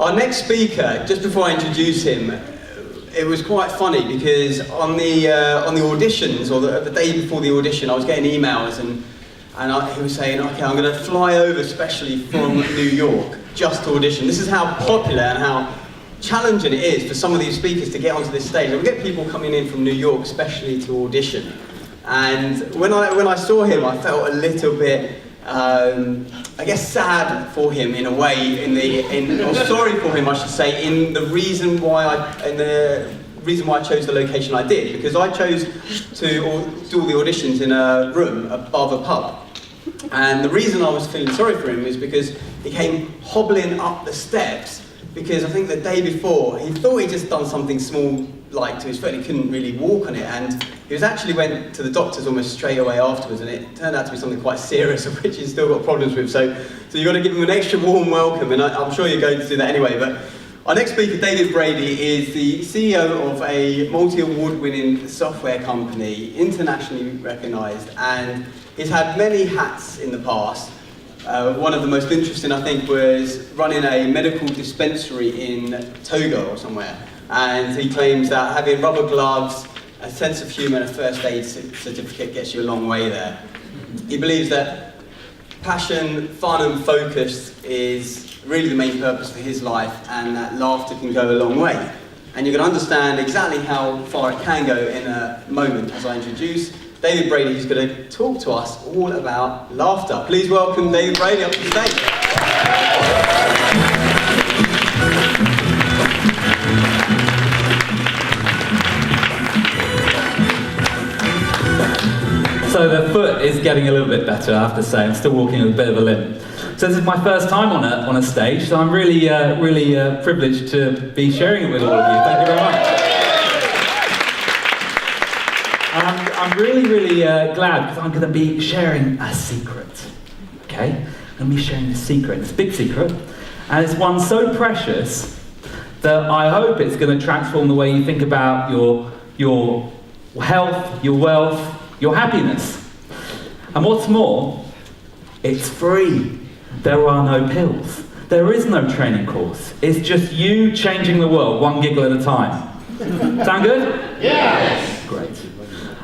Our next speaker, just before I introduce him, it was quite funny because on the auditions, or the day before the audition, I was getting emails and he was saying, okay, I'm going to fly over specially from New York just to audition. This is how popular and how challenging it is for some of these speakers to get onto this stage. And we get people coming in from New York especially to audition. And when I saw him, I felt a little bit, I guess, sad for him in a way, or sorry for him, I should say, in the reason why I chose the location I did, because I chose to do all the auditions in a room above a pub. And the reason I was feeling sorry for him is because he came hobbling up the steps, because I think the day before he thought he'd just done something small, like to his foot, and he couldn't really walk on it, and he went to the doctors almost straight away afterwards, and it turned out to be something quite serious, of which he's still got problems with, so you've got to give him an extra warm welcome, and I'm sure you're going to do that anyway. But our next speaker, David Brady, is the CEO of a multi-award-winning software company, internationally recognised, and he's had many hats in the past. One of the most interesting, I think, was running a medical dispensary in Togo or somewhere. And he claims that having rubber gloves, a sense of humour and a first aid certificate gets you a long way there. He believes that passion, fun and focus is really the main purpose for his life, and that laughter can go a long way. And you can understand exactly how far it can go in a moment as I introduce David Brady, who's going to talk to us all about laughter. Please welcome David Brady up to the stage. So the foot is getting a little bit better, I have to say. I'm still walking with a bit of a limp. So this is my first time on a stage, so I'm really privileged to be sharing it with all of you. Thank you very much. I'm really glad, because I'm going to be sharing a secret. Okay? I'm going to be sharing a secret. It's a big secret, and it's one so precious that I hope it's going to transform the way you think about your health, your wealth, your happiness. And what's more, it's free. There are no pills. There is no training course. It's just you changing the world one giggle at a time. Sound good? Yes! Great.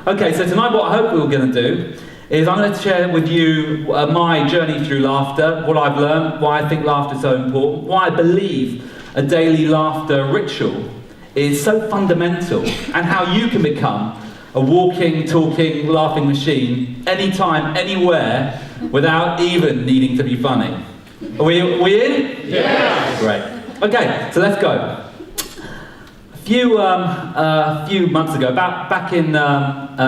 Okay, so tonight what I hope we're going to do is I'm going to share with you my journey through laughter, what I've learned, why I think laughter is so important, why I believe a daily laughter ritual is so fundamental, and how you can become a walking, talking, laughing machine anytime, anywhere, without even needing to be funny. Are we in? Yes! Great. Okay, so let's go. A few months ago, back in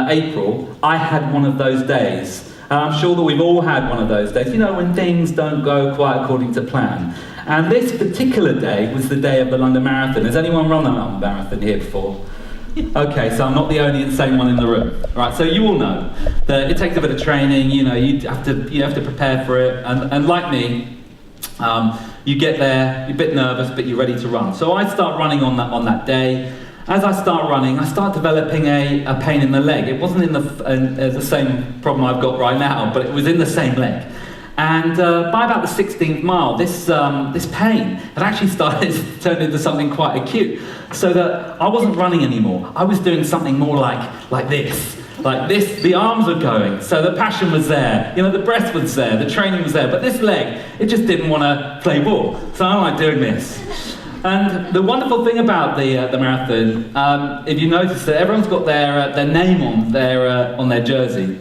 April, I had one of those days. I'm sure that we've all had one of those days, you know, when things don't go quite according to plan. And this particular day was the day of the London Marathon. Has anyone run the London Marathon here before? Okay, so I'm not the only insane one in the room. Right, so you all know that it takes a bit of training, you know, you have to prepare for it, and like me, you get there, you're a bit nervous, but you're ready to run. So I start running on that day. As I start running, I start developing a pain in the leg. It wasn't in the same problem I've got right now, but it was in the same leg. And by about the 16th mile, this pain had actually turned into something quite acute. So that I wasn't running anymore. I was doing something more like this. Like this, the arms were going, so the passion was there, you know, the breath was there, the training was there, but this leg, it just didn't want to play ball. So I'm like doing this. And the wonderful thing about the marathon, if you notice that everyone's got their name on their jersey,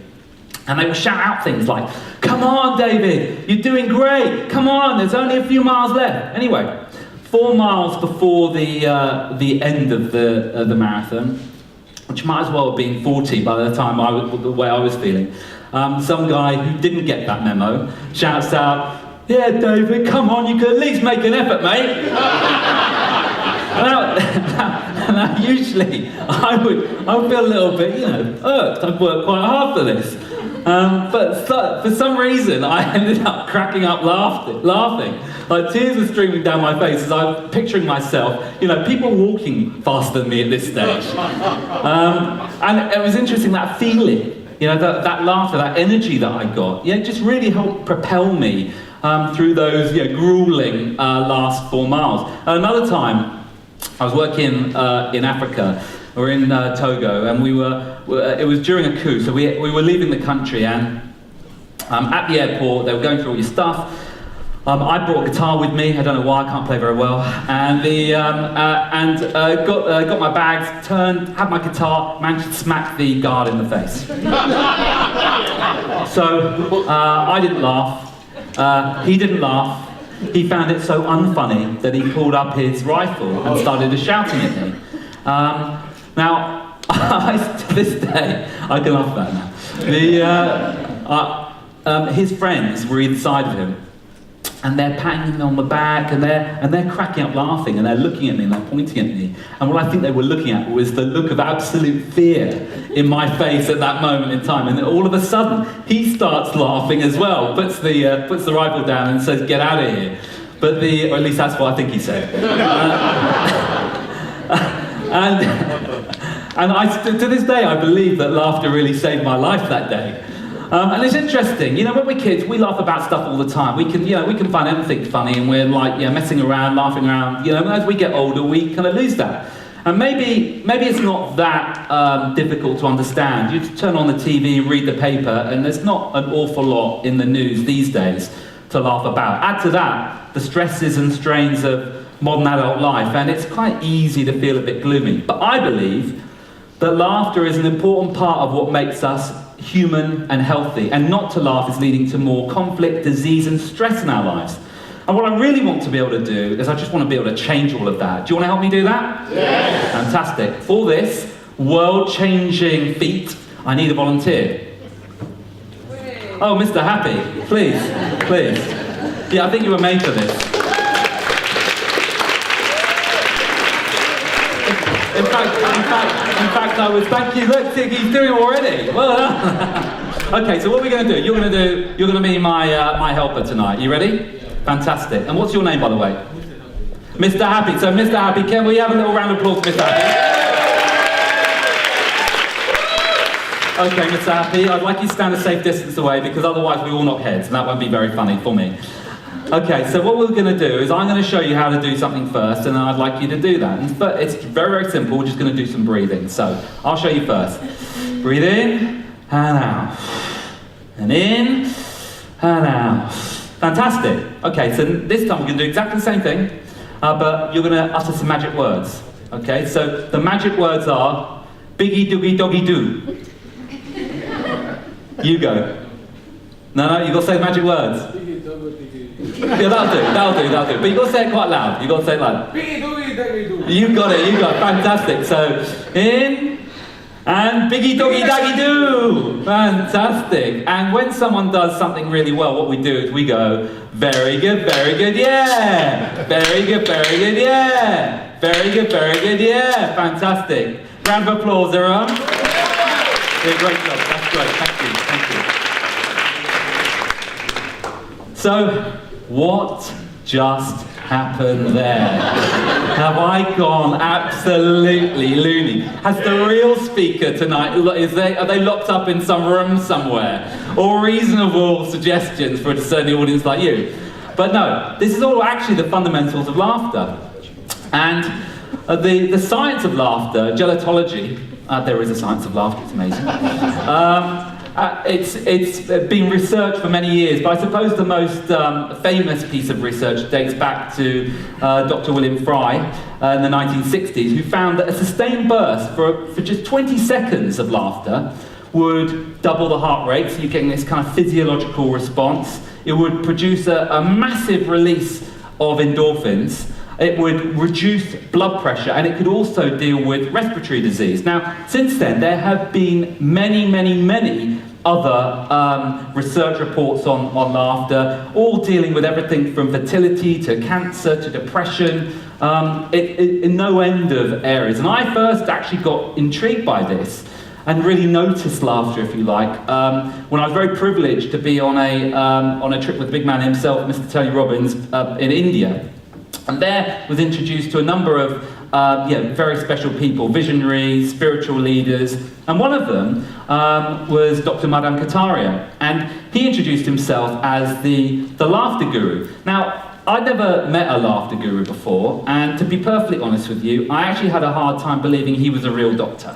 and they will shout out things like, "Come on, David, you're doing great. Come on, there's only a few miles left." Anyway, 4 miles before the end of the marathon, which might as well have been 40 by the time the way I was feeling, some guy who didn't get that memo shouts out, "Yeah, David, come on, you could at least make an effort, mate." Now, usually I would feel a little bit, you know, irked. I've worked quite hard for this. But for some reason, I ended up cracking up laughing. Like tears were streaming down my face as I was picturing myself, you know, people walking faster than me at this stage. And it was interesting, that feeling, you know, that laughter, that energy that I got, yeah, it just really helped propel me through those grueling last 4 miles. Another time, I was working in Africa. We're in Togo, and it was during a coup, so we were leaving the country, and at the airport, they were going through all your stuff. I brought a guitar with me. I don't know why, I can't play very well. And got my bags, had my guitar, managed to smack the guard in the face. So I didn't laugh. He didn't laugh. He found it so unfunny that he pulled up his rifle and started shouting at me. Now, to this day, I can laugh about it now. His friends were either side of him, and they're patting him on the back, and they're cracking up laughing, and they're looking at me, and they're pointing at me. And what I think they were looking at was the look of absolute fear in my face at that moment in time. And then all of a sudden, he starts laughing as well, puts the rifle down and says, "Get out of here." Or at least that's what I think he said. And to this day, I believe that laughter really saved my life that day. And it's interesting, when we're kids, we laugh about stuff all the time. We can find anything funny, and we're like, messing around, laughing around. As we get older, we kind of lose that. And maybe it's not that difficult to understand. You turn on the TV, read the paper, and there's not an awful lot in the news these days to laugh about. Add to that the stresses and strains of modern adult life, and it's quite easy to feel a bit gloomy. But I believe that laughter is an important part of what makes us human and healthy, and not to laugh is leading to more conflict, disease, and stress in our lives. And what I really want to be able to do is I just want to be able to change all of that. Do you want to help me do that? Yes! Fantastic. For this world-changing feat, I need a volunteer. Oh, Mr. Happy, please. Yeah, I think you were made for this. In fact, I was. Thank you. Look, he's doing it already. Well done. Okay, so what are we going to do? You're going to be my helper tonight. You ready? Fantastic. And what's your name, by the way? Mr. Happy. So, Mr. Happy, can we have a little round of applause for Mr. Happy? Okay, Mr. Happy, I'd like you to stand a safe distance away, because otherwise we all knock heads, and that won't be very funny for me. Okay, so what we're going to do is I'm going to show you how to do something first, and then I'd like you to do that. And it's very, very simple. We're just going to do some breathing. So I'll show you first. Breathe in and out. And in and out. Fantastic. Okay, so this time we're going to do exactly the same thing, but you're going to utter some magic words. Okay, so the magic words are biggie doogie doggy doo. You go. No, you've got to say the magic words. Yeah, that'll do. But you've got to say it quite loud. You've got to say it loud. You got it. Fantastic. So, in, and biggie doggy daggy do. Fantastic. And when someone does something really well, what we do is we go, very good, yeah. Very good, yeah. Very good, yeah. Fantastic. Round of applause, everyone. Yeah, great job. That's great. Thank you. So, what just happened there? Have I gone absolutely loony? Has the real speaker tonight, are they locked up in some room somewhere? Or reasonable suggestions for a discerning audience like you? But no, this is all actually the fundamentals of laughter. And the science of laughter, gelotology, there is a science of laughter, it's amazing. It's been researched for many years, but I suppose the most famous piece of research dates back to Dr. William Fry in the 1960s, who found that a sustained burst for just 20 seconds of laughter would double the heart rate, so you're getting this kind of physiological response. It would produce a massive release of endorphins. It would reduce blood pressure, and it could also deal with respiratory disease. Now, since then, there have been many other research reports on laughter, all dealing with everything from fertility to cancer to depression, in no end of areas. And I first actually got intrigued by this and really noticed laughter, if you like, when I was very privileged to be on a trip with the big man himself, Mr. Tony Robbins, in India. And there was introduced to a number of very special people, visionaries, spiritual leaders, and one of them was Dr. Madame Kataria, and he introduced himself as the laughter guru. Now, I'd never met a laughter guru before, and to be perfectly honest with you, I actually had a hard time believing he was a real doctor.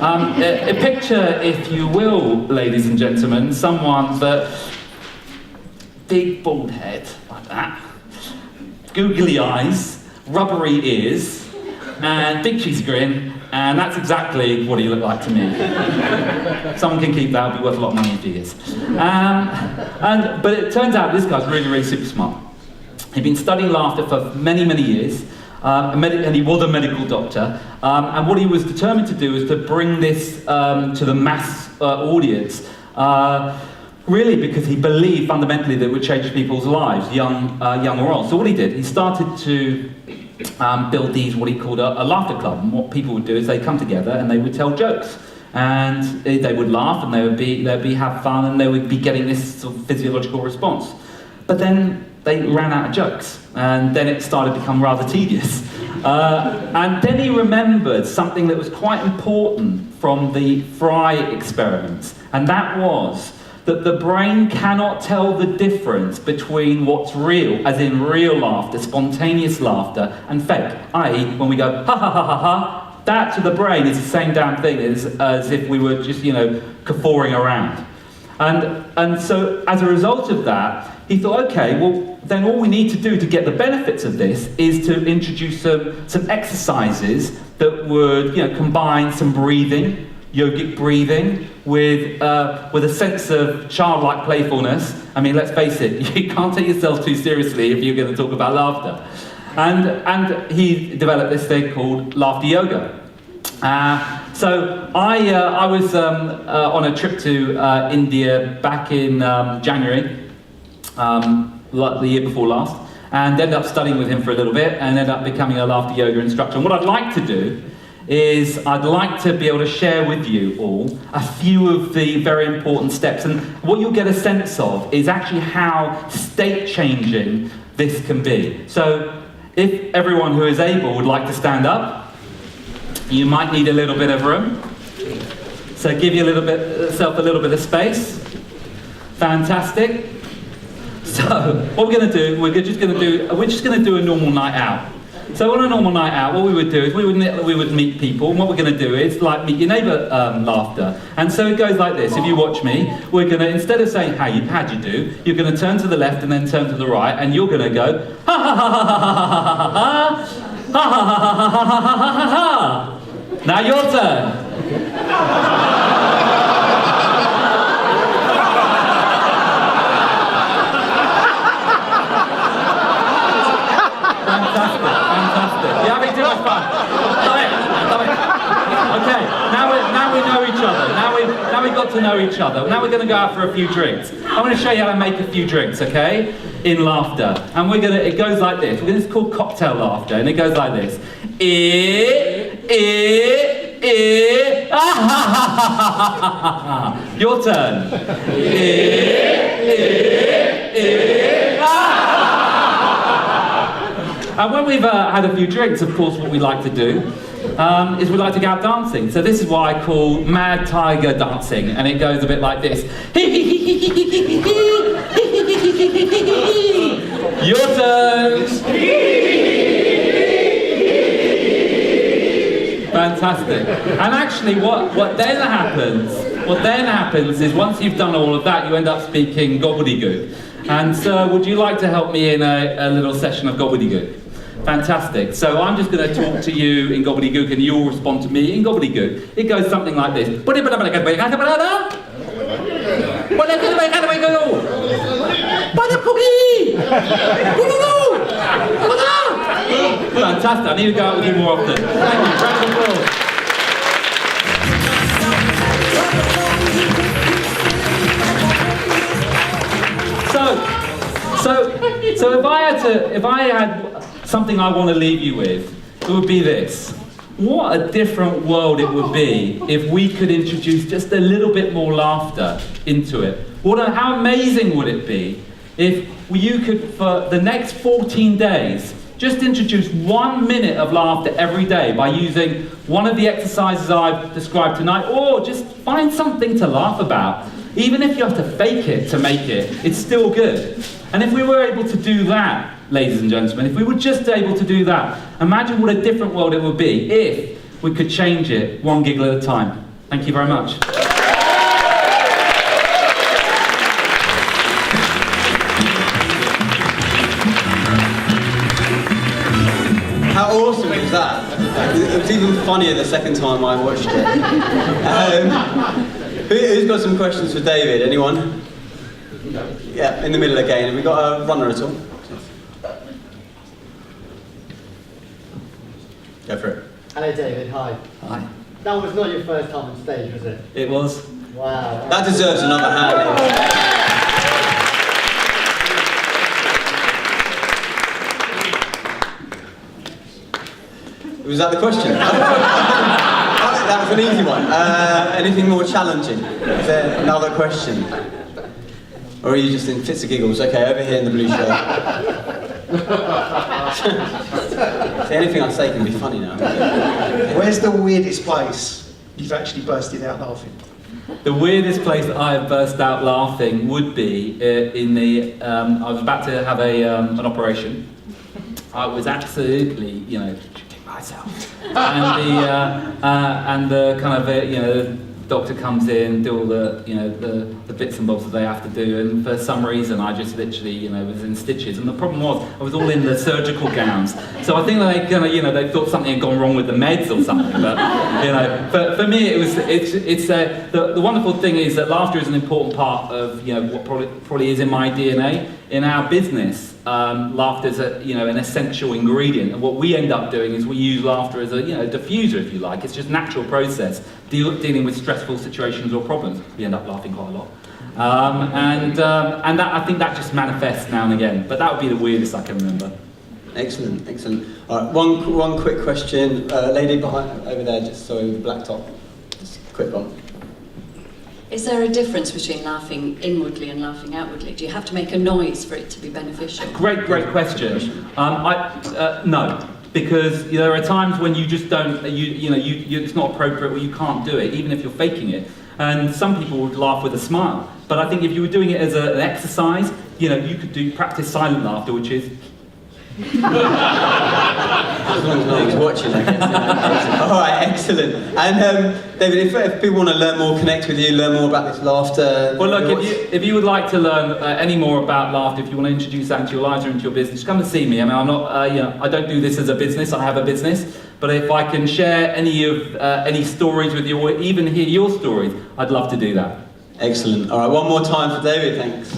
A picture, if you will, ladies and gentlemen, someone that big bald head like that, googly eyes, rubbery ears, and big cheesy grin, and that's exactly what he looked like to me. Someone can keep that, it'll be worth a lot of money in a few years. But it turns out this guy's really, really super smart. He'd been studying laughter for many, many years, and he was a medical doctor, and what he was determined to do was to bring this to the mass audience, really because he believed fundamentally that it would change people's lives, young or old. So what he did, he started to build these, what he called a laughter club, and what people would do is they'd come together and they would tell jokes. And they would laugh and they'd be have fun and they would be getting this sort of physiological response. But then they ran out of jokes, and then it started to become rather tedious. And then he remembered something that was quite important from the Fry experiments, and that was that the brain cannot tell the difference between what's real, as in real laughter, spontaneous laughter, and fake, i.e. when we go ha ha ha ha ha, that to the brain is the same damn thing as if we were just, guffawing around. And so as a result of that, he thought, okay, well, then all we need to do to get the benefits of this is to introduce some exercises that would, combine some breathing, yogic breathing, with a sense of childlike playfulness. I mean, let's face it, you can't take yourself too seriously if you're going to talk about laughter. And he developed this thing called laughter yoga. So I was on a trip to India back in January, the year before last, and ended up studying with him for a little bit and ended up becoming a laughter yoga instructor. And what I'd like to do is I'd like to be able to share with you all a few of the very important steps, and what you'll get a sense of is actually how state-changing this can be. So if everyone who is able would like to stand up, you might need a little bit of room. So give yourself a little bit of space. Fantastic. So what we're going to do, we're just going to do a normal night out. So on a normal night out, what we would do is we would meet people, and what we're going to do is like meet your neighbour laughter. And so it goes like this. If you watch me, we're going to, instead of saying how'd you do, you're going to turn to the left and then turn to the right, and you're going to go ha ha ha ha ha ha ha ha ha ha ha ha ha ha. Now your turn. Fantastic. You're having too much fun. Love it. Okay, now we know each other. Now we've got to know each other. Now we're going to go out for a few drinks. I'm going to show you how to make a few drinks, okay? In laughter. And it goes like this. It's called cocktail laughter, and it goes like this. Your turn. And when we've had a few drinks, of course, what we like to do is we like to go out dancing. So this is what I call mad tiger dancing, and it goes a bit like this. Your turn. Fantastic. And actually, what then happens is once you've done all of that, you end up speaking gobbledygook. And so, would you like to help me in a little session of gobbledygook? Fantastic. So I'm just going to talk to you in gobbledygook and you'll respond to me in gobbledygook. It goes something like this. Fantastic. I need to go out with you more often. Thank you. Round of applause. So if I had something I want to leave you with, it would be this. What a different world it would be if we could introduce just a little bit more laughter into it. How amazing would it be if you could, for the next 14 days, Just introduce 1 minute of laughter every day by using one of the exercises I've described tonight, or just find something to laugh about. Even if you have to fake it to make it, it's still good. And if we were able to do that, ladies and gentlemen, if we were just able to do that, imagine what a different world it would be if we could change it one giggle at a time. Thank you very much. How awesome was that? It was even funnier the second time I watched it. Who's got some questions for David? Anyone? Yeah, in the middle again. Have we got a runner at all? Go for it. Hello David, hi. Hi. That was not your first time on stage, was it? It was. Wow. That deserves another hand. Was that the question? That was an easy one. Anything more challenging? Is there another question? Or are you just in fits of giggles? Okay, over here in the blue shirt. See, anything I say can be funny now. Where's the weirdest place you've actually bursted out laughing? The weirdest place that I have burst out laughing would be in the. I was about to have an operation. I was absolutely, shitting myself, and the kind of the doctor comes in, do all the the bits and bobs that they have to do, and for some reason I just literally was in stitches. And the problem was I was all in the surgical gowns, so I think they they thought something had gone wrong with the meds or something. But but for me it's the wonderful thing is that laughter is an important part of what probably is in my DNA. In our business, laughter is an essential ingredient, and what we end up doing is we use laughter as a diffuser, if you like. It's just a natural process dealing with stressful situations or problems. We end up laughing quite a lot, and that I think that just manifests now and again. But that would be the weirdest I can remember. Excellent, excellent. All right, one quick question, lady behind over there, just so with the black top. Just a quick one. Is there a difference between laughing inwardly and laughing outwardly? Do you have to make a noise for it to be beneficial? Great question. No, because there are times when you just don't. It's not appropriate, or you can't do it, even if you're faking it. And some people would laugh with a smile. But I think if you were doing it as an exercise, you could practice silent laughter, which is. As long as no one's watching, I guess. All right, excellent. And David, if people want to learn more, connect with you, learn more about this laughter. Well, look, if you would like to learn any more about laughter, if you want to introduce that into your lives or into your business, come and see me. I mean, I'm not, I don't do this as a business. I have a business, but if I can share any stories with you, or even hear your stories, I'd love to do that. Excellent. All right, one more time for David. Thanks.